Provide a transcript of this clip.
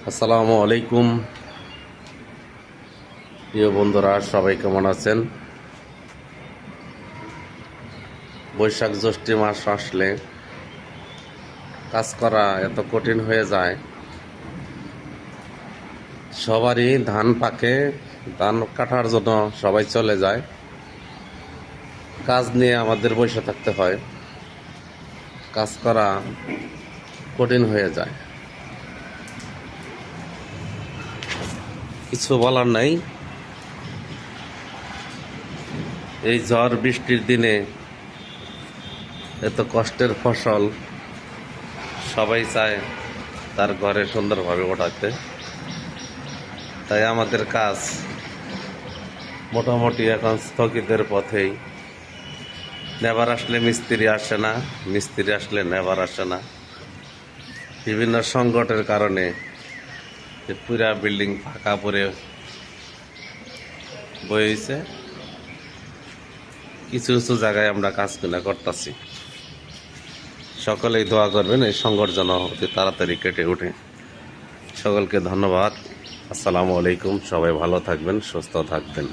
আসসালামু আলাইকুম প্রিয় বন্ধুরা, সবাই কেমন আছেন? বৈশাখ জ্যৈষ্ঠ মাস আসলে কাজ করা এত কঠিন হয়ে যায়। সবারই ধান পাকে, ধান কাটার জন্য সবাই চলে যায়, কাজ নিয়ে আমাদের বসে থাকতে হয়। কাজ করা কঠিন হয়ে যায়, কিছু বলার নাই। এই ঝড় বৃষ্টির দিনে এত কষ্টের ফসল সবাই চায় তার ঘরে সুন্দরভাবে ওঠাতে, তাই আমাদের কাজ মোটামুটি এখন স্থগিতের পথেই। নেবার আসলে মিস্ত্রি আসে না, মিস্ত্রি আসলে নেবার আসে না। বিভিন্ন সংকটের কারণে পুরা বিল্ডিং ফাঁকা পড়ে বইছে। কিছু কিছু জায়গায় আমরা কাজ কিনা করতেছি। সকলেই দোয়া করবেন এই সংকট যেন অতি তাড়াতাড়ি কেটে ওঠে। সকলকে ধন্যবাদ। আসসালামু আলাইকুম। সবাই ভালো থাকবেন, সুস্থ থাকবেন।